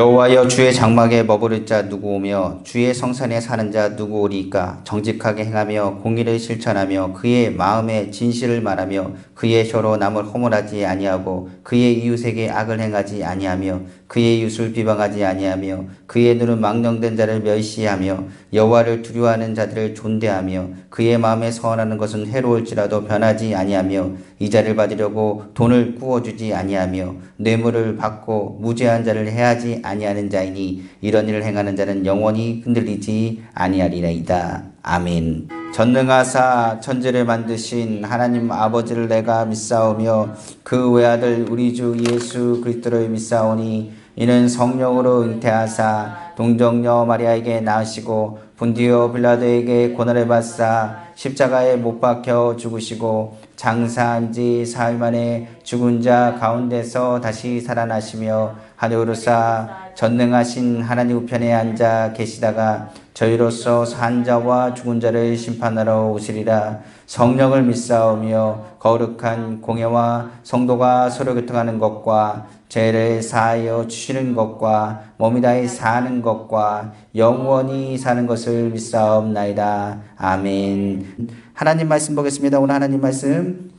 여호와여, 주의 장막에 머무를 자 누구오며 주의 성산에 사는 자 누구오리까? 정직하게 행하며 공의를 실천하며 그의 마음에 진실을 말하며 그의 혀로 남을 허물하지 아니하고 그의 이웃에게 악을 행하지 아니하며 그의 이웃을 비방하지 아니하며 그의 눈은 망령된 자를 멸시하며 여호와를 두려워하는 자들을 존대하며 그의 마음에 서원하는 것은 해로울지라도 변하지 아니하며 이자를 받으려고 돈을 구워주지 아니하며 뇌물을 받고 무죄한 자를 해하지 아니하는 자이니 이런 일을 행하는 자는 영원히 흔들리지 아니하리이다. 아멘. 전능하사 천지를 만드신 하나님 아버지를 내가 믿사오며 그 외아들 우리 주 예수 그리스도를 믿사오니 이는 성령으로 잉태하사 동정녀 마리아에게 낳으시고 본디오 빌라도에게 고난을 받사 십자가에 못 박혀 죽으시고 장사한 지 사흘 만에 죽은 자 가운데서 다시 살아나시며 하늘으로 쌓아 전능하신 하나님 우편에 앉아 계시다가 저희로서 산 자와 죽은 자를 심판하러 오시리라. 성령을 믿사오며 거룩한 공예와 성도가 서로 교통하는 것과 죄를 사하여 주시는 것과 몸이 다해 사는 것과 영원히 사는 것을 믿사옵나이다. 아멘. 하나님 말씀 보겠습니다. 오늘 하나님 말씀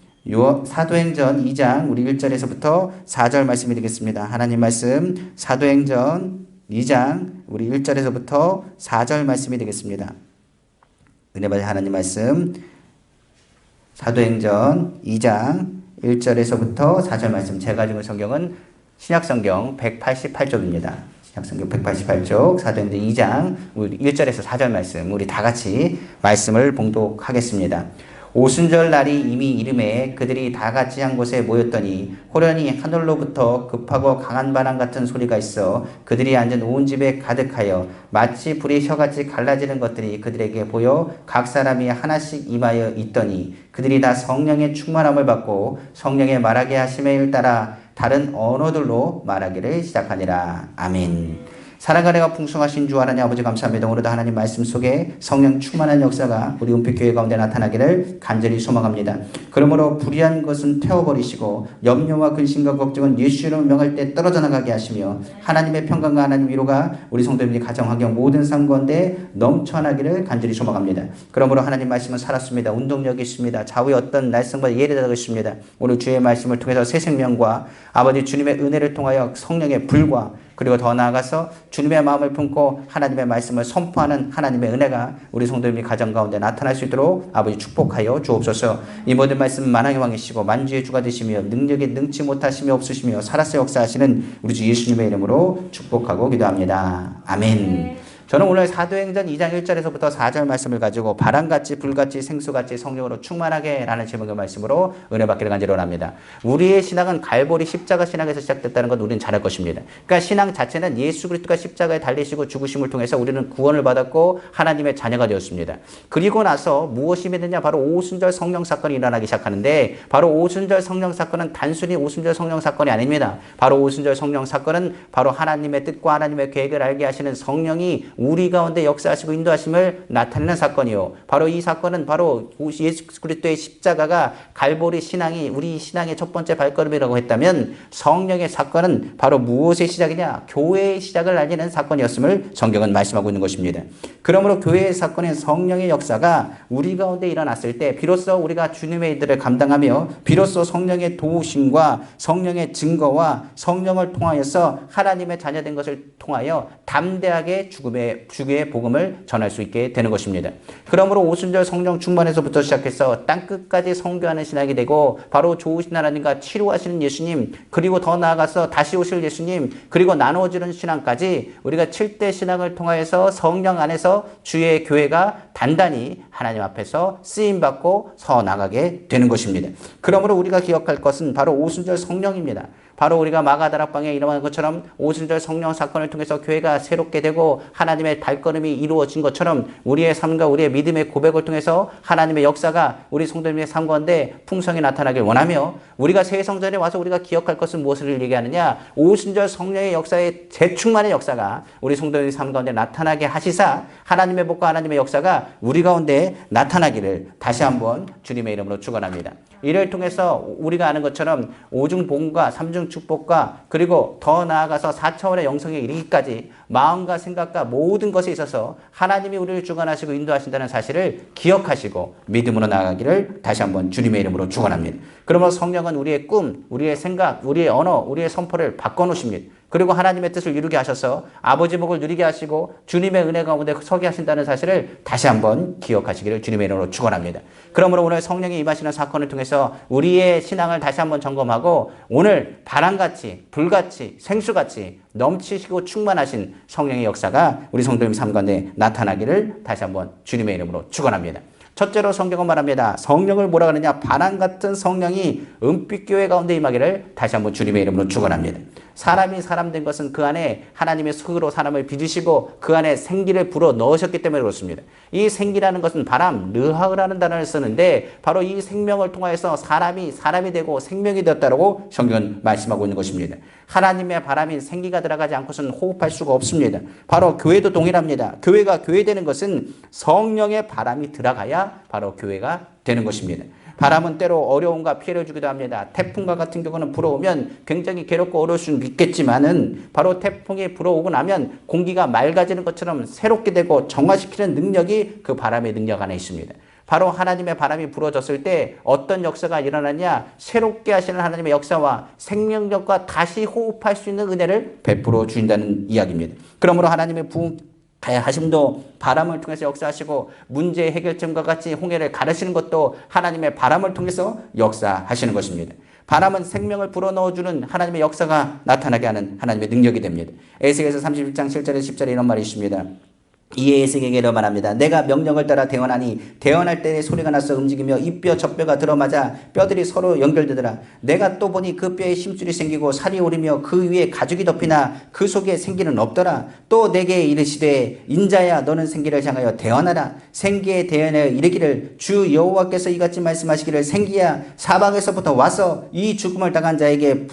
사도행전 2장 우리 1절에서부터 4절 말씀이 되겠습니다. 하나님 말씀 사도행전 2장 우리 1절에서부터 4절 말씀이 되겠습니다. 은혜 받으신 하나님 말씀 사도행전 2장 1절에서부터 4절 말씀, 제가 가지고 성경은 신약성경 188쪽입니다. 신약성경 188쪽 사도행전 2장 우리 1절에서 4절 말씀, 우리 다 같이 말씀을 봉독하겠습니다. 오순절 날이 이미 이름에 그들이 다 같이 한 곳에 모였더니 호련히 하늘로부터 급하고 강한 바람 같은 소리가 있어 그들이 앉은 온 집에 가득하여 마치 불이 혀같이 갈라지는 것들이 그들에게 보여 각 사람이 하나씩 임하여 있더니 그들이 다 성령의 충만함을 받고 성령의 말하게 하심에 따라 다른 언어들로 말하기를 시작하니라. 아멘. 사랑과 은혜가 풍성하신 주 하나님 아버지 감사합니다. 오늘도 하나님 말씀 속에 성령 충만한 역사가 우리 은빛교회 가운데 나타나기를 간절히 소망합니다. 그러므로 불의한 것은 태워버리시고 염려와 근심과 걱정은 예수 이름을 명할 때 떨어져 나가게 하시며 하나님의 평강과 하나님 위로가 우리 성도님의 가정 환경 모든 삶 가운데 넘쳐나기를 간절히 소망합니다. 그러므로 하나님 말씀은 살았습니다. 운동력이 있습니다. 좌우의 어떤 날성과 예리하고 있습니다. 오늘 주의 말씀을 통해서 새 생명과 아버지 주님의 은혜를 통하여 성령의 불과 그리고 더 나아가서 주님의 마음을 품고 하나님의 말씀을 선포하는 하나님의 은혜가 우리 성도님의 가정 가운데 나타날 수 있도록 아버지 축복하여 주옵소서. 이 모든 말씀 만왕의 왕이시고 만주의 주가 되시며 능력에 능치 못하심이 없으시며 살아서 역사하시는 우리 주 예수님의 이름으로 축복하고 기도합니다. 아멘. 저는 오늘 사도행전 2장 1절에서부터 4절 말씀을 가지고 바람같이 불같이 생수같이 성령으로 충만하게 라는 제목의 말씀으로 은혜 받기를 간절히 원합니다. 우리의 신앙은 갈보리 십자가 신앙에서 시작됐다는 것 우리는 잘 알 것입니다. 그러니까 신앙 자체는 예수 그리스도가 십자가에 달리시고 죽으심을 통해서 우리는 구원을 받았고 하나님의 자녀가 되었습니다. 그리고 나서 무엇이 믿느냐, 바로 오순절 성령 사건이 일어나기 시작하는데, 바로 오순절 성령 사건은 단순히 오순절 성령 사건이 아닙니다. 바로 오순절 성령 사건은 바로 하나님의 뜻과 하나님의 계획을 알게 하시는 성령이 우리 가운데 역사하시고 인도하심을 나타내는 사건이요. 바로 이 사건은 바로 예수 그리스도의 십자가가 갈보리 신앙이 우리 신앙의 첫 번째 발걸음이라고 했다면, 성령의 사건은 바로 무엇의 시작이냐? 교회의 시작을 알리는 사건이었음을 성경은 말씀하고 있는 것입니다. 그러므로 교회의 사건인 성령의 역사가 우리 가운데 일어났을 때 비로소 우리가 주님의 일들을 감당하며 비로소 성령의 도우심과 성령의 증거와 성령을 통하여서 하나님의 자녀된 것을 통하여 담대하게 주의 복음을 전할 수 있게 되는 것입니다. 그러므로 오순절 성령 충만에서부터 시작해서 땅끝까지 선교하는 신학이 되고, 바로 좋으신 하나님과 치료하시는 예수님, 그리고 더 나아가서 다시 오실 예수님, 그리고 나누어지는 신앙까지 우리가 7대 신앙을 통하여서 성령 안에서 주의 교회가 단단히 하나님 앞에서 쓰임받고 서 나가게 되는 것입니다. 그러므로 우리가 기억할 것은 바로 오순절 성령입니다. 바로 우리가 마가다락방에 일어난 것처럼 오순절 성령 사건을 통해서 교회가 새롭게 되고 하나님의 발걸음이 이루어진 것처럼 우리의 삶과 우리의 믿음의 고백을 통해서 하나님의 역사가 우리 성도님의 삶 가운데 풍성히 나타나길 원하며, 우리가 새 성전에 와서 우리가 기억할 것은 무엇을 얘기하느냐? 오순절 성령의 역사의 재충만의 역사가 우리 성도님의 삶 가운데 나타나게 하시사 하나님의 복과 하나님의 역사가 우리 가운데 나타나기를 다시 한번 주님의 이름으로 축원합니다. 이를 통해서 우리가 아는 것처럼 오중 복음과 삼중 축복과 그리고 더 나아가서 4차원의 영성에 이르기까지 마음과 생각과 모든 것에 있어서 하나님이 우리를 주관하시고 인도하신다는 사실을 기억하시고 믿음으로 나아가기를 다시 한번 주님의 이름으로 축원합니다. 그러므로 성령은 우리의 꿈, 우리의 생각, 우리의 언어, 우리의 선포를 바꿔놓으십니다. 그리고 하나님의 뜻을 이루게 하셔서 아버지 복을 누리게 하시고 주님의 은혜 가운데 서게 하신다는 사실을 다시 한번 기억하시기를 주님의 이름으로 축원합니다. 그러므로 오늘 성령이 임하시는 사건을 통해서 우리의 신앙을 다시 한번 점검하고 오늘 바람같이 불같이 생수같이 넘치시고 충만하신 성령의 역사가 우리 성도님 삶 가운데 나타나기를 다시 한번 주님의 이름으로 축원합니다. 첫째로 성경은 말합니다. 성령을 뭐라 그러냐? 바람 같은 성령이 은빛교회 가운데 임하기를 다시 한번 주님의 이름으로 축원합니다. 사람이 사람 된 것은 그 안에 하나님의 흙으로 사람을 빚으시고 그 안에 생기를 불어 넣으셨기 때문에 그렇습니다. 이 생기라는 것은 바람, 르하흐라는 단어를 쓰는데 바로 이 생명을 통하여서 사람이 되고 생명이 되었다라고 성경은 말씀하고 있는 것입니다. 하나님의 바람인 생기가 들어가지 않고서는 호흡할 수가 없습니다. 바로 교회도 동일합니다. 교회가 교회되는 것은 성령의 바람이 들어가야 바로 교회가 되는 것입니다. 바람은 때로 어려움과 피해를 주기도 합니다. 태풍과 같은 경우는 불어오면 굉장히 괴롭고 어려울 수는 있겠지만은 바로 태풍이 불어오고 나면 공기가 맑아지는 것처럼 새롭게 되고 정화시키는 능력이 그 바람의 능력 안에 있습니다. 바로 하나님의 바람이 불어졌을 때 어떤 역사가 일어나냐? 새롭게 하시는 하나님의 역사와 생명력과 다시 호흡할 수 있는 은혜를 베풀어 주신다는 이야기입니다. 그러므로 하나님의 하심도 바람을 통해서 역사하시고 문제의 해결점과 같이 홍해를 가르시는 것도 하나님의 바람을 통해서 역사하시는 것입니다. 바람은 생명을 불어넣어주는 하나님의 역사가 나타나게 하는 하나님의 능력이 됩니다. 에스겔서 31장 7절에 10절에 이런 말이 있습니다. 이에 에스겔에게 이런 말합니다. 내가 명령을 따라 대언하니 대언할 때에 소리가 나서 움직이며 이 뼈 저 뼈가 들어맞아 뼈들이 서로 연결되더라. 내가 또 보니 그 뼈에 심줄이 생기고 살이 오르며 그 위에 가죽이 덮이나 그 속에 생기는 없더라. 또 내게 이르시되 인자야 너는 생기를 향하여 대언하라. 생기에 대언하여 이르기를 주 여호와께서 이같이 말씀하시기를 생기야 사방에서부터 와서 이 죽음을 당한 자에게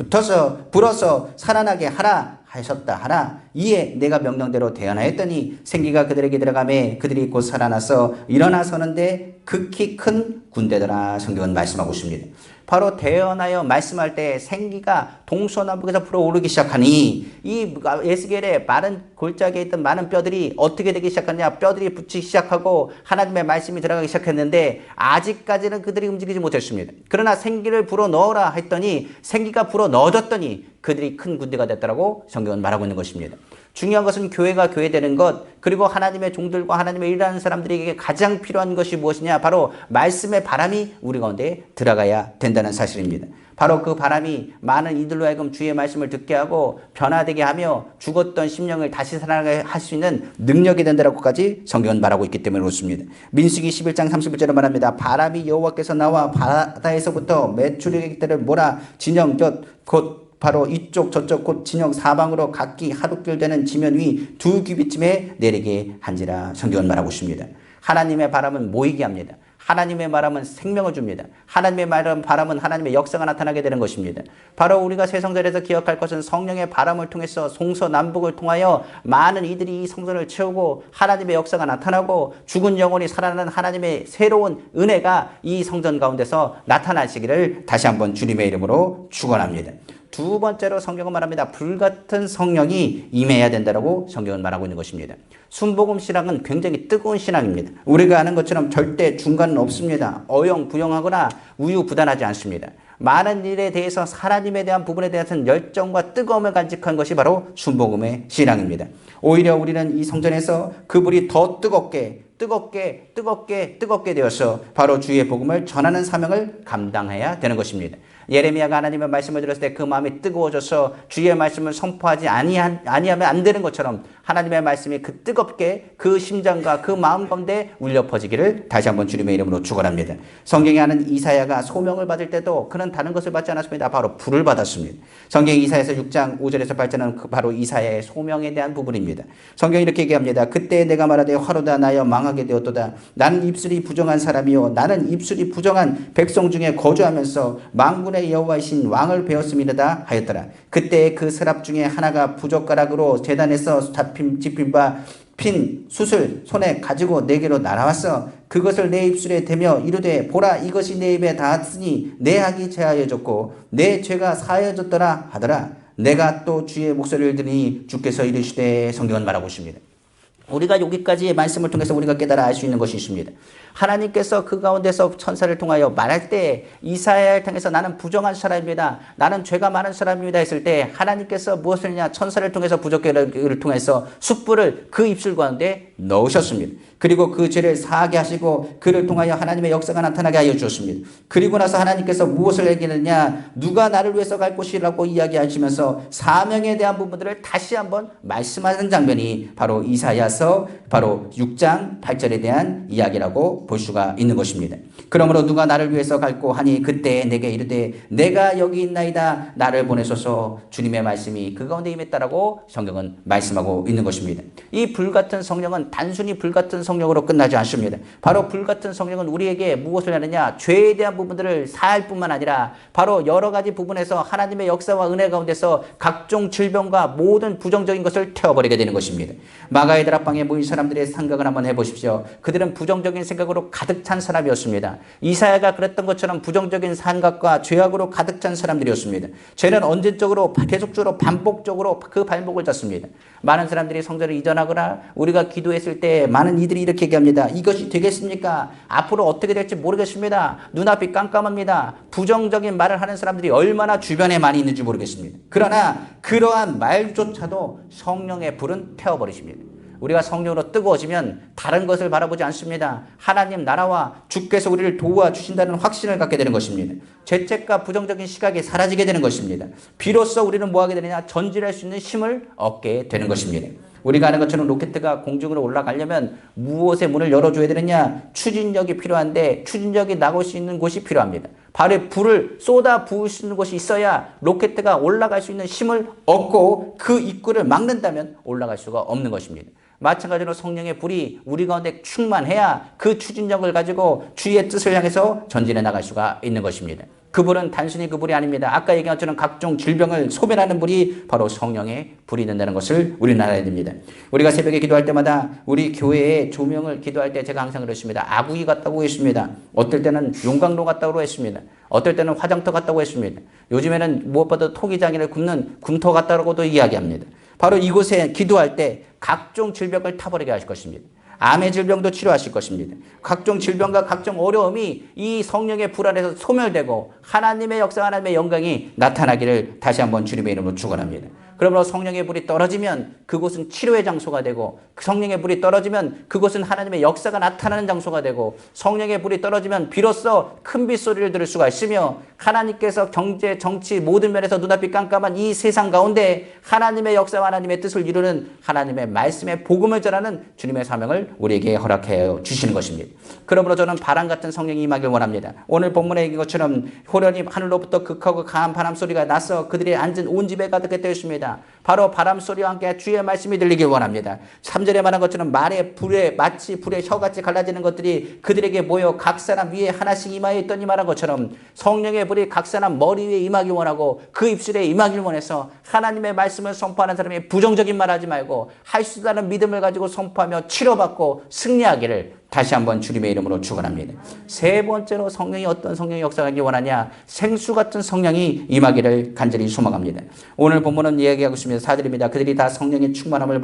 불어서 살아나게 하라 하셨다 하라. 이에 내가 명령대로 대언하였더니 생기가 그들에게 들어가매 그들이 곧 살아나서 일어나 서는데 극히 큰 군대더라. 성경은 말씀하고 있습니다. 바로 대언하여 말씀할 때 생기가 동서남북에서 불어오르기 시작하니 이 에스겔의 마른 골짜기에 있던 많은 뼈들이 어떻게 되기 시작하냐? 뼈들이 붙기 시작하고 하나님의 말씀이 들어가기 시작했는데 아직까지는 그들이 움직이지 못했습니다. 그러나 생기를 불어넣어라 했더니 생기가 불어넣어졌더니 그들이 큰 군대가 됐다라고 성경은 말하고 있는 것입니다. 중요한 것은 교회가 교회되는 것, 그리고 하나님의 종들과 하나님의 일하는 사람들에게 가장 필요한 것이 무엇이냐? 바로 말씀의 바람이 우리 가운데 들어가야 된다는 사실입니다. 바로 그 바람이 많은 이들로 하여금 주의 말씀을 듣게 하고 변화되게 하며 죽었던 심령을 다시 살아나게 할 수 있는 능력이 된다라고까지 성경은 말하고 있기 때문에 그렇습니다. 민수기 11장 31절에 말합니다. 바람이 여호와께서 나와 바다에서부터 메추리의 떼를 몰아 진영 곧 바로 이쪽 저쪽 곧 진영 사방으로 각기 하루길 되는 지면 위 2규빗쯤에 내리게 한지라. 성경은 말하고 있습니다. 하나님의 바람은 모이게 합니다. 하나님의 바람은 생명을 줍니다. 하나님의 바람은 하나님의 역사가 나타나게 되는 것입니다. 바로 우리가 새 성전에서 기억할 것은 성령의 바람을 통해서 동서남북을 통하여 많은 이들이 이 성전을 채우고 하나님의 역사가 나타나고 죽은 영혼이 살아나는 하나님의 새로운 은혜가 이 성전 가운데서 나타나시기를 다시 한번 주님의 이름으로 축원합니다. 두 번째로 성경은 말합니다. 불같은 성령이 임해야 된다고 성경은 말하고 있는 것입니다. 순복음 신앙은 굉장히 뜨거운 신앙입니다. 우리가 아는 것처럼 절대 중간은 없습니다. 어영부영하거나 우유부단하지 않습니다. 많은 일에 대해서 하나님에 대한 부분에 대해서는 열정과 뜨거움을 간직한 것이 바로 순복음의 신앙입니다. 오히려 우리는 이 성전에서 그 불이 더 뜨겁게 되어서 바로 주의 복음을 전하는 사명을 감당해야 되는 것입니다. 예레미야가 하나님의 말씀을 들었을 때 그 마음이 뜨거워져서 주의 말씀을 선포하지 아니하면 안 되는 것처럼 하나님의 말씀이 그 뜨겁게 그 심장과 그 마음 가운데 울려 퍼지기를 다시 한번 주님의 이름으로 축원합니다. 성경에 하는 이사야가 소명을 받을 때도 그는 다른 것을 받지 않았습니다. 바로 불을 받았습니다. 성경 이사야서 6장 5절에서 8절은 바로 이사야의 소명에 대한 부분입니다. 성경이 이렇게 얘기합니다. 그때 내가 말하되 화로다 나여 망하게 되었도다. 나는 입술이 부정한 사람이요 나는 입술이 부정한 백성 중에 거주하면서 만군의 여호와이신 왕을 배웠음이다 하였더라. 그때 그 서랍 중에 하나가 부젓가락으로 제단에서 집힌 바 핀 숯을 손에 가지고 내게로 날아왔어 그것을 내 입술에 대며 이르되 보라 이것이 내 입에 닿았으니 내 악이 제하여졌고 내 죄가 사하여졌더라 하더라. 내가 또 주의 목소리를 들으니 주께서 이르시되 성경은 말하고 있습니다. 우리가 여기까지의 말씀을 통해서 우리가 깨달아 알 수 있는 것이 있습니다. 하나님께서 그 가운데서 천사를 통하여 말할 때 이사야를 통해서 나는 부정한 사람입니다. 나는 죄가 많은 사람입니다 했을 때 하나님께서 무엇을 했냐 천사를 통해서 부적개를 통해서 숯불을 그 입술 가운데 넣으셨습니다. 그리고 그 죄를 사하게 하시고 그를 통하여 하나님의 역사가 나타나게 하여 주었습니다. 그리고 나서 하나님께서 무엇을 얘기했느냐 누가 나를 위해서 갈 곳이라고 이야기하시면서 사명에 대한 부분들을 다시 한번 말씀하는 장면이 바로 이사야서 바로 6장 8절에 대한 이야기라고 볼 수가 있는 것입니다. 그러므로 누가 나를 위해서 갈고 하니 그때 내게 이르되 내가 여기 있나이다 나를 보내소서 주님의 말씀이 그 가운데 임했다라고 성경은 말씀하고 있는 것입니다. 이 불같은 성령은 단순히 불같은 성령으로 끝나지 않습니다. 바로 불같은 성령은 우리에게 무엇을 하느냐 죄에 대한 부분들을 사할 뿐만 아니라 바로 여러 가지 부분에서 하나님의 역사와 은혜 가운데서 각종 질병과 모든 부정적인 것을 태워버리게 되는 것입니다. 마가의 다락방에 모인 사람들의 생각을 한번 해보십시오. 그들은 부정적인 생각으로 가득 찬 사람이었습니다. 이사야가 그랬던 것처럼 부정적인 생각과 죄악으로 가득 찬 사람들이었습니다. 죄는 언제적으로 계속적으로 반복적으로 그 발목을 잡습니다. 많은 사람들이 성전을 이전하거나 우리가 기도했을 때 많은 이들이 이렇게 얘기합니다. 이것이 되겠습니까? 앞으로 어떻게 될지 모르겠습니다. 눈앞이 깜깜합니다. 부정적인 말을 하는 사람들이 얼마나 주변에 많이 있는지 모르겠습니다. 그러나 그러한 말조차도 성령의 불은 태워버리십니다. 우리가 성령으로 뜨거워지면 다른 것을 바라보지 않습니다. 하나님 나라와 주께서 우리를 도와주신다는 확신을 갖게 되는 것입니다. 죄책과 부정적인 시각이 사라지게 되는 것입니다. 비로소 우리는 뭐하게 되느냐 전진할 수 있는 힘을 얻게 되는 것입니다. 우리가 아는 것처럼 로켓가 공중으로 올라가려면 무엇의 문을 열어줘야 되느냐 추진력이 필요한데 추진력이 나올 수 있는 곳이 필요합니다. 발에 불을 쏟아 부을 수 있는 곳이 있어야 로켓가 올라갈 수 있는 힘을 얻고 그 입구를 막는다면 올라갈 수가 없는 것입니다. 마찬가지로 성령의 불이 우리 가운데 충만해야 그 추진력을 가지고 주의 뜻을 향해서 전진해 나갈 수가 있는 것입니다. 그 불은 단순히 그 불이 아닙니다. 아까 얘기한 것처럼 각종 질병을 소멸하는 불이 바로 성령의 불이 된다는 것을 우리는 알아야 됩니다. 우리가 새벽에 기도할 때마다 우리 교회의 조명을 기도할 때 제가 항상 그렇습니다. 아구이 같다고 했습니다. 어떨 때는 용광로 같다고 했습니다. 어떨 때는 화장터 같다고 했습니다. 요즘에는 무엇보다 토기장이를 굽는 굼터 같다고도 이야기합니다. 바로 이곳에 기도할 때 각종 질병을 타버리게 하실 것입니다. 암의 질병도 치료하실 것입니다. 각종 질병과 각종 어려움이 이 성령의 불 안에서 소멸되고 하나님의 역사, 하나님의 영광이 나타나기를 다시 한번 주님의 이름으로 축원합니다. 그러므로 성령의 불이 떨어지면 그곳은 치료의 장소가 되고 성령의 불이 떨어지면 그곳은 하나님의 역사가 나타나는 장소가 되고 성령의 불이 떨어지면 비로소 큰 빗소리를 들을 수가 있으며 하나님께서 경제, 정치 모든 면에서 눈앞이 깜깜한 이 세상 가운데 하나님의 역사와 하나님의 뜻을 이루는 하나님의 말씀의 복음을 전하는 주님의 사명을 우리에게 허락해 주시는 것입니다. 그러므로 저는 바람 같은 성령이 임하길 원합니다. 오늘 본문에 얘기한 것처럼 호련히 하늘로부터 극하고 강한 바람 소리가 나서 그들이 앉은 온 집에 가득했다 했습니다. 바로 바람 소리와 함께 주의 말씀이 들리길 원합니다. 3절에 말한 것처럼 말의 불에 마치 불의 혀같이 갈라지는 것들이 그들에게 모여 각 사람 위에 하나씩 임하여 있더니 말한 것처럼 성령의 불이 각 사람 머리 위에 임하길 원하고 그 입술에 임하길 원해서 하나님의 말씀을 선포하는 사람이 부정적인 말 하지 말고 할 수 있다는 믿음을 가지고 선포하며 치료받고 승리하기를 다시 한번 주님의 이름으로 축원합니다. 세 번째로 성령이 어떤 성령의 역사하기 원하냐? 생수 같은 성령이 임하기를 간절히 소망합니다. 오늘 본문은 이야기하고 있습니다. 4절입니다. 그들이 다 성령의 충만함을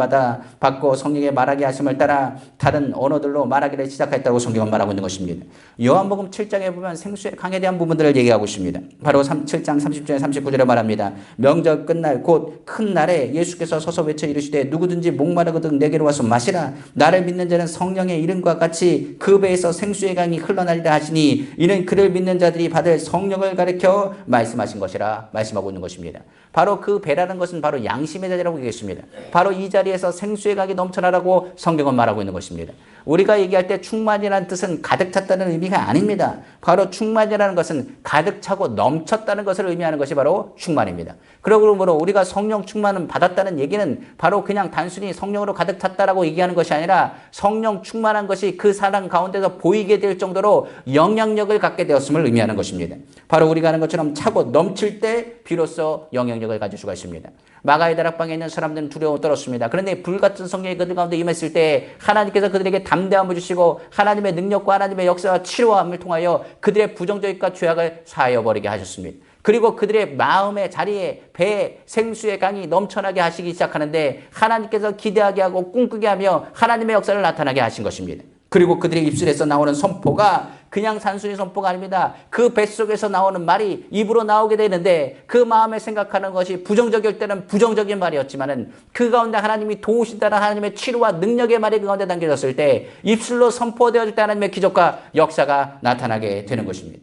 받고 성령의 말하게 하심을 따라 다른 언어들로 말하기를 시작했다고 성경은 말하고 있는 것입니다. 요한복음 7장에 보면 생수의 강에 대한 부분들을 얘기하고 있습니다. 바로 7장 30절에 39절에 말합니다. 명절 끝날 곧 큰 날에 예수께서 서서 외쳐 이르시되 누구든지 목마르거든 내게로 와서 마시라. 나를 믿는 자는 성령의 이름과 같이 그 배에서 생수의 강이 흘러나리라 하시니 이는 그를 믿는 자들이 받을 성령을 가리켜 말씀하신 것이라 말씀하고 있는 것입니다. 바로 그 배라는 것은 바로 양심의 자리라고 얘기했습니다. 바로 이 자리에서 생수의 강이 넘쳐나라고 성경은 말하고 있는 것입니다. 우리가 얘기할 때 충만이라는 뜻은 가득 찼다는 의미가 아닙니다. 바로 충만이라는 것은 가득 차고 넘쳤다는 것을 의미하는 것이 바로 충만입니다. 그러므로 우리가 성령 충만을 받았다는 얘기는 바로 그냥 단순히 성령으로 가득 찼다라고 얘기하는 것이 아니라 성령 충만한 것이 그 사람 가운데서 보이게 될 정도로 영향력을 갖게 되었음을 의미하는 것입니다. 바로 우리가 하는 것처럼 차고 넘칠 때 비로소 영향력을 가질 수가 있습니다. 마가의 다락방에 있는 사람들은 두려워 떨었습니다. 그런데 불같은 성령이 그들 가운데 임했을 때 하나님께서 그들에게 담대함을 주시고 하나님의 능력과 하나님의 역사와 치료함을 통하여 그들의 부정적과 죄악을 사하여 버리게 하셨습니다. 그리고 그들의 마음의 자리에 배에 생수의 강이 넘쳐나게 하시기 시작하는데 하나님께서 기대하게 하고 꿈꾸게 하며 하나님의 역사를 나타나게 하신 것입니다. 그리고 그들의 입술에서 나오는 선포가 그냥 단순히 선포가 아닙니다. 그 뱃속에서 나오는 말이 입으로 나오게 되는데 그 마음에 생각하는 것이 부정적일 때는 부정적인 말이었지만은 그 가운데 하나님이 도우신다는 하나님의 치료와 능력의 말이 그 가운데 담겨졌을 때 입술로 선포되어질 때 하나님의 기적과 역사가 나타나게 되는 것입니다.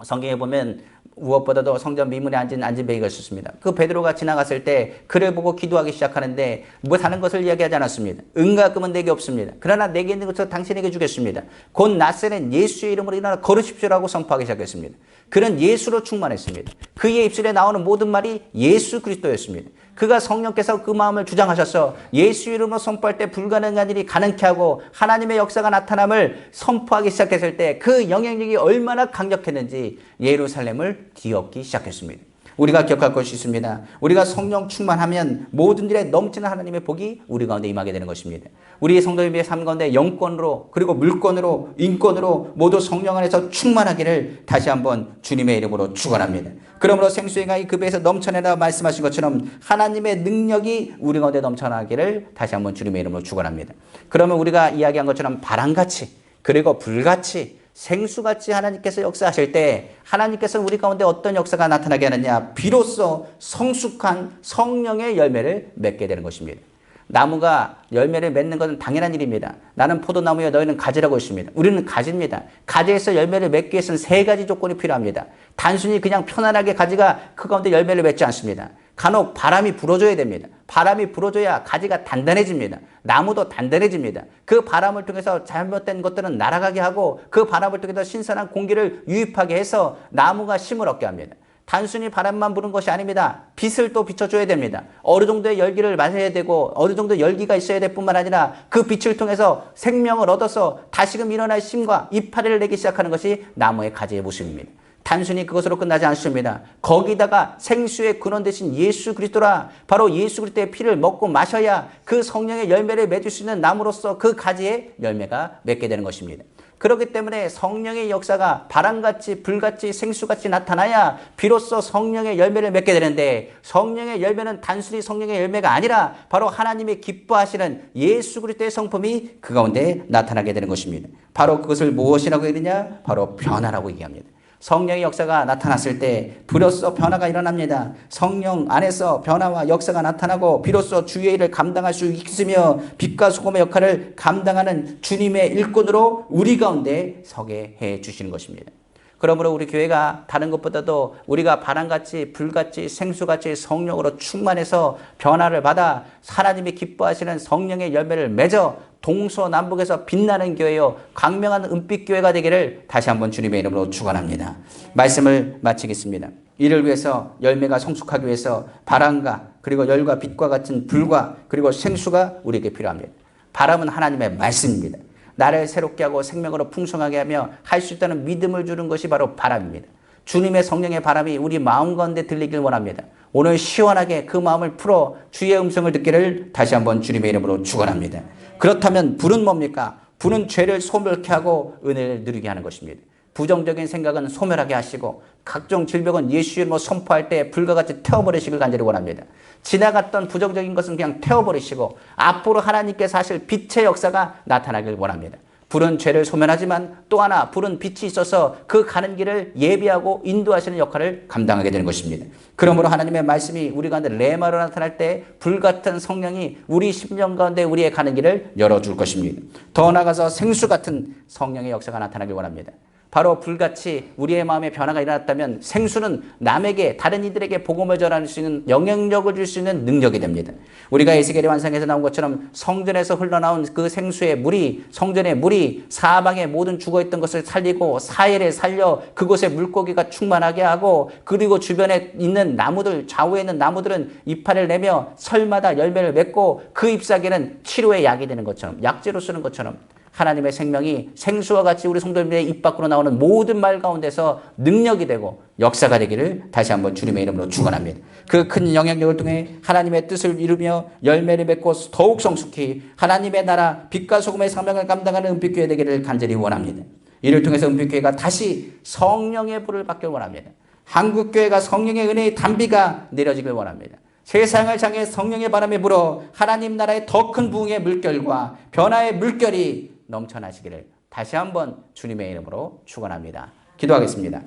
성경에 보면 무엇보다도 성전 미문에 앉은 안진뱅이가 있었습니다. 그 베드로가 지나갔을 때 그를 보고 기도하기 시작하는데 뭐 다른 것을 이야기하지 않았습니다. 은과 금은 내게 없습니다. 그러나 내게 있는 것을 당신에게 주겠습니다. 곧 나세렛 예수의 이름으로 일어나 걸으십시오라고 선포하기 시작했습니다. 그는 예수로 충만했습니다. 그의 입술에 나오는 모든 말이 예수 그리스도였습니다. 그가 성령께서 그 마음을 주장하셔서 예수 이름으로 선포할 때 불가능한 일이 가능케 하고 하나님의 역사가 나타남을 선포하기 시작했을 때 그 영향력이 얼마나 강력했는지 예루살렘을 뒤엎기 시작했습니다. 우리가 기억할 것이 있습니다. 우리가 성령 충만하면 모든 일에 넘치는 하나님의 복이 우리 가운데 임하게 되는 것입니다. 우리의 성도님의 삶 가운데 영권으로 그리고 물권으로 인권으로 모두 성령 안에서 충만하기를 다시 한번 주님의 이름으로 축원합니다. 그러므로 생수의 강이 그 배에서 넘쳐내라 말씀하신 것처럼 하나님의 능력이 우리 가운데 넘쳐나기를 다시 한번 주님의 이름으로 축원합니다. 그러면 우리가 이야기한 것처럼 바람같이 그리고 불같이 생수같이 하나님께서 역사하실 때 하나님께서 우리 가운데 어떤 역사가 나타나게 하느냐, 비로소 성숙한 성령의 열매를 맺게 되는 것입니다. 나무가 열매를 맺는 것은 당연한 일입니다. 나는 포도나무여 너희는 가지라고 했습니다. 우리는 가지입니다. 가지에서 열매를 맺기 위해서는 세 가지 조건이 필요합니다. 단순히 그냥 편안하게 가지가 그 가운데 열매를 맺지 않습니다. 간혹 바람이 불어줘야 됩니다. 바람이 불어줘야 가지가 단단해집니다. 나무도 단단해집니다. 그 바람을 통해서 잘못된 것들은 날아가게 하고 그 바람을 통해서 신선한 공기를 유입하게 해서 나무가 힘을 얻게 합니다. 단순히 바람만 부는 것이 아닙니다. 빛을 또 비춰줘야 됩니다. 어느 정도의 열기를 마셔야 되고 어느 정도 열기가 있어야 될 뿐만 아니라 그 빛을 통해서 생명을 얻어서 다시금 일어날 힘과 이파리를 내기 시작하는 것이 나무의 가지의 모습입니다. 단순히 그것으로 끝나지 않습니다. 거기다가 생수의 근원 되신 예수 그리스도라, 바로 예수 그리스도의 피를 먹고 마셔야 그 성령의 열매를 맺을 수 있는 나무로서 그 가지의 열매가 맺게 되는 것입니다. 그렇기 때문에 성령의 역사가 바람같이 불같이 생수같이 나타나야 비로소 성령의 열매를 맺게 되는데, 성령의 열매는 단순히 성령의 열매가 아니라 바로 하나님이 기뻐하시는 예수 그리스도의 성품이 그 가운데 나타나게 되는 것입니다. 바로 그것을 무엇이라고 얘기하느냐? 바로 변화라고 얘기합니다. 성령의 역사가 나타났을 때 비로소 변화가 일어납니다. 성령 안에서 변화와 역사가 나타나고 비로소 주의 일을 감당할 수 있으며 빛과 소금의 역할을 감당하는 주님의 일꾼으로 우리 가운데 서게 해 주시는 것입니다. 그러므로 우리 교회가 다른 것보다도 우리가 바람같이 불같이 생수같이 성령으로 충만해서 변화를 받아 하나님이 기뻐하시는 성령의 열매를 맺어 동서남북에서 빛나는 교회요 광명한 은빛 교회가 되기를 다시 한번 주님의 이름으로 축원합니다. 말씀을 마치겠습니다. 이를 위해서 열매가 성숙하기 위해서 바람과 그리고 열과 빛과 같은 불과 그리고 생수가 우리에게 필요합니다. 바람은 하나님의 말씀입니다. 나를 새롭게 하고 생명으로 풍성하게 하며 할 수 있다는 믿음을 주는 것이 바로 바람입니다. 주님의 성령의 바람이 우리 마음 가운데 들리길 원합니다. 오늘 시원하게 그 마음을 풀어 주의 음성을 듣기를 다시 한번 주님의 이름으로 축원합니다. 그렇다면 불은 뭡니까? 불은 죄를 소멸케 하고 은혜를 누리게 하는 것입니다. 부정적인 생각은 소멸하게 하시고 각종 질병은 예수 이름으로 선포할 때 불과 같이 태워버리시길 간절히 원합니다. 지나갔던 부정적인 것은 그냥 태워버리시고 앞으로 하나님께서 하실 빛의 역사가 나타나길 원합니다. 불은 죄를 소멸하지만 또 하나 불은 빛이 있어서 그 가는 길을 예비하고 인도하시는 역할을 감당하게 되는 것입니다. 그러므로 하나님의 말씀이 우리 가운데 레마로 나타날 때 불같은 성령이 우리 심령 가운데 우리의 가는 길을 열어줄 것입니다. 더 나아가서 생수 같은 성령의 역사가 나타나길 원합니다. 바로 불같이 우리의 마음에 변화가 일어났다면 생수는 남에게 다른 이들에게 복음을 전할 수 있는 영향력을 줄 수 있는 능력이 됩니다. 우리가 에스겔의 환상에서 나온 것처럼 성전에서 흘러나온 그 생수의 물이 성전의 물이 사방에 모든 죽어있던 것을 살리고 사헬에 살려 그곳에 물고기가 충만하게 하고 그리고 주변에 있는 나무들 좌우에 있는 나무들은 이파리를 내며 설마다 열매를 맺고 그 잎사귀는 치료의 약이 되는 것처럼 약재로 쓰는 것처럼 하나님의 생명이 생수와 같이 우리 성도님의 입 밖으로 나오는 모든 말 가운데서 능력이 되고 역사가 되기를 다시 한번 주님의 이름으로 축원합니다. 그 큰 영향력을 통해 하나님의 뜻을 이루며 열매를 맺고 더욱 성숙히 하나님의 나라 빛과 소금의 사명을 감당하는 은빛교회 되기를 간절히 원합니다. 이를 통해서 은빛교회가 다시 성령의 불을 받길 원합니다. 한국교회가 성령의 은혜의 단비가 내려지길 원합니다. 세상을 향해 성령의 바람에 불어 하나님 나라의 더 큰 부흥의 물결과 변화의 물결이 넘쳐나시기를 다시 한번 주님의 이름으로 축원합니다. 기도하겠습니다.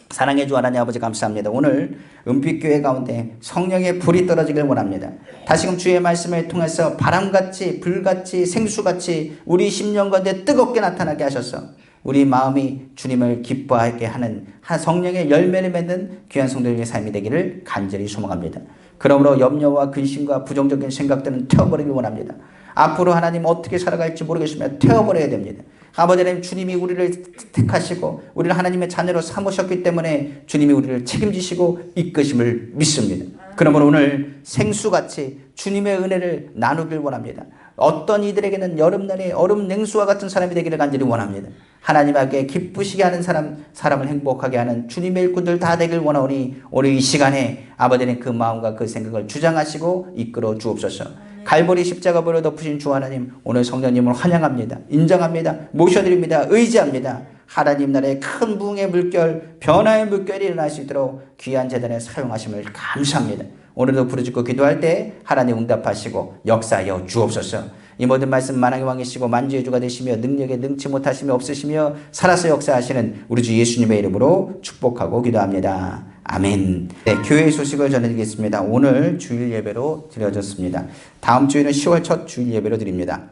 사랑의 주 하나님 아버지 감사합니다. 오늘 은빛교회 가운데 성령의 불이 떨어지길 원합니다. 다시금 주의 말씀을 통해서 바람같이 불같이 생수같이 우리 심령 가운데 뜨겁게 나타나게 하셔서 우리 마음이 주님을 기뻐하게 하는 성령의 열매를 맺는 귀한 성도님의 삶이 되기를 간절히 소망합니다. 그러므로 염려와 근심과 부정적인 생각들은 태워버리길 원합니다. 앞으로 하나님 어떻게 살아갈지 모르겠으면 태워버려야 됩니다. 아버지 하나님 주님이 우리를 택하시고 우리를 하나님의 자녀로 삼으셨기 때문에 주님이 우리를 책임지시고 이끄심을 믿습니다. 그러므로 오늘 생수같이 주님의 은혜를 나누길 원합니다. 어떤 이들에게는 여름날에 얼음 냉수와 같은 사람이 되기를 간절히 원합니다. 하나님께 기쁘시게 하는 사람을 행복하게 하는 주님의 일꾼들 다 되길 원하오니 오늘 이 시간에 아버지는 그 마음과 그 생각을 주장하시고 이끌어 주옵소서. 갈보리 십자가보로 덮으신 주 하나님, 오늘 성령님을 환영합니다. 인정합니다. 모셔드립니다. 의지합니다. 하나님 나라의 큰 부흥의 물결, 변화의 물결이 일어날 수 있도록 귀한 재단에 사용하심을 감사합니다. 오늘도 부르짖고 기도할 때 하나님 응답하시고 역사하여 주옵소서. 이 모든 말씀 만왕의 왕이시고 만주의 주가 되시며 능력에 능치 못하시며 없으시며 살아서 역사하시는 우리 주 예수님의 이름으로 축복하고 기도합니다. 아멘. 네, 교회 소식을 전해드리겠습니다. 오늘 주일 예배로 드려졌습니다. 다음 주에는 10월 첫 주일 예배로 드립니다.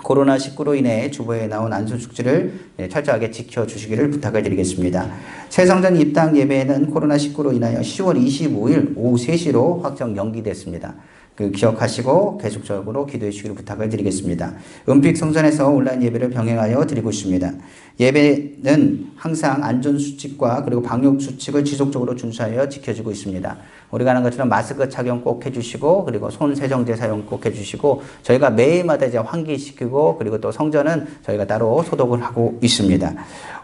코로나19로 인해 주보에 나온 안전수칙을 철저하게 지켜주시기를 부탁을 드리겠습니다. 새성전 입당 예배는 코로나19로 인하여 10월 25일 오후 3시로 확정 연기됐습니다. 기억하시고 계속적으로 기도해 주시기를 부탁을 드리겠습니다. 은빛 성전에서 온라인 예배를 병행하여 드리고 있습니다. 예배는 항상 안전수칙과 그리고 방역수칙을 지속적으로 준수하여 지켜지고 있습니다. 우리가 하는 것처럼 마스크 착용 꼭 해주시고 그리고 손 세정제 사용 꼭 해주시고 저희가 매일마다 이제 환기시키고 그리고 또 성전은 저희가 따로 소독을 하고 있습니다.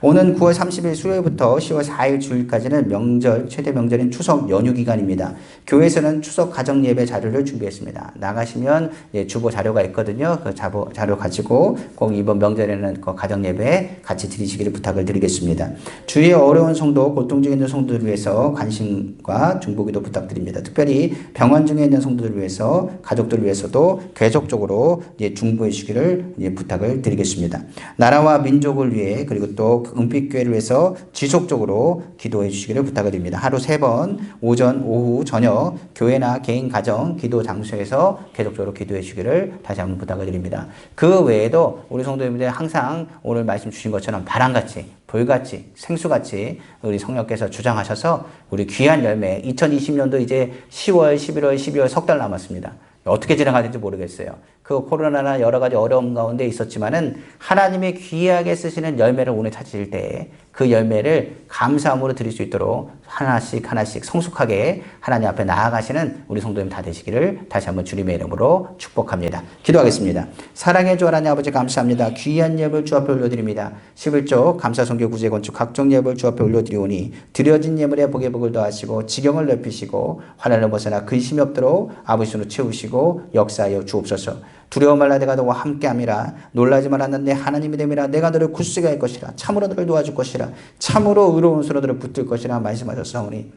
오는 9월 30일 수요일부터 10월 4일 주일까지는 명절, 최대 명절인 추석 연휴 기간입니다. 교회에서는 추석 가정 예배 자료를 준비했습니다. 나가시면 주보 자료가 있거든요. 그 자료 가지고 꼭 이번 명절에는 그 가정 예배 같이 드리시기를 부탁을 드리겠습니다. 주위에 어려운 성도, 고통 중에 있는 성도들을 위해서 관심과 중보기도 부탁드립니다. 특별히 병원 중에 있는 성도들을 위해서 가족들을 위해서도 계속적으로 중보해 주시기를 부탁을 드리겠습니다. 나라와 민족을 위해 그리고 또 은빛교회를 위해서 지속적으로 기도해 주시기를 부탁을 드립니다. 하루 3번 오전, 오후, 저녁 교회나 개인 가정 기도 장소에서 계속적으로 기도해 주시기를 다시 한번 부탁을 드립니다. 그 외에도 우리 성도님들 항상 오늘 말씀 주신 것처럼 바람같이 불같이 생수같이 우리 성령께서 주장하셔서 우리 귀한 열매 2020년도 이제 10월, 11월, 12월 석 달 남았습니다. 어떻게 진행할지 모르겠어요. 그 코로나나 여러 가지 어려움 가운데 있었지만은 하나님의 귀하게 쓰시는 열매를 오늘 찾으실 때 그 열매를 감사함으로 드릴 수 있도록 하나씩 성숙하게 하나님 앞에 나아가시는 우리 성도님 다 되시기를 다시 한번 주님의 이름으로 축복합니다. 기도하겠습니다. 사랑의 주 하나님 아버지 감사합니다. 귀한 예물 주 앞에 올려드립니다. 11조 감사선교 구제 건축 각종 예물 주 앞에 올려드리오니 드려진 예물에 복의 복을 더하시고 지경을 넓히시고 환난을 벗어나 근심이 없도록 아버지 손으로 채우시고 역사하여 주옵소서. 두려워 말라 내가 너와 함께함이라 놀라지 말라 난 내 하나님이 됨이라 내가 너를 굳세게 할 것이라 참으로 너를 도와줄 것이라 참으로 의로운 손으로 너를 붙들 것이라 말씀하셨사오니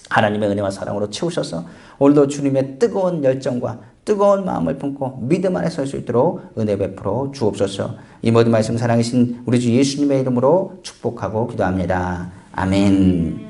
하나님의 은혜와 사랑으로 채우셔서 오늘도 주님의 뜨거운 열정과 뜨거운 마음을 품고 믿음 안에 설 수 있도록 은혜 베풀어 주옵소서. 이 모든 말씀 사랑이신 우리 주 예수님의 이름으로 축복하고 기도합니다. 아멘.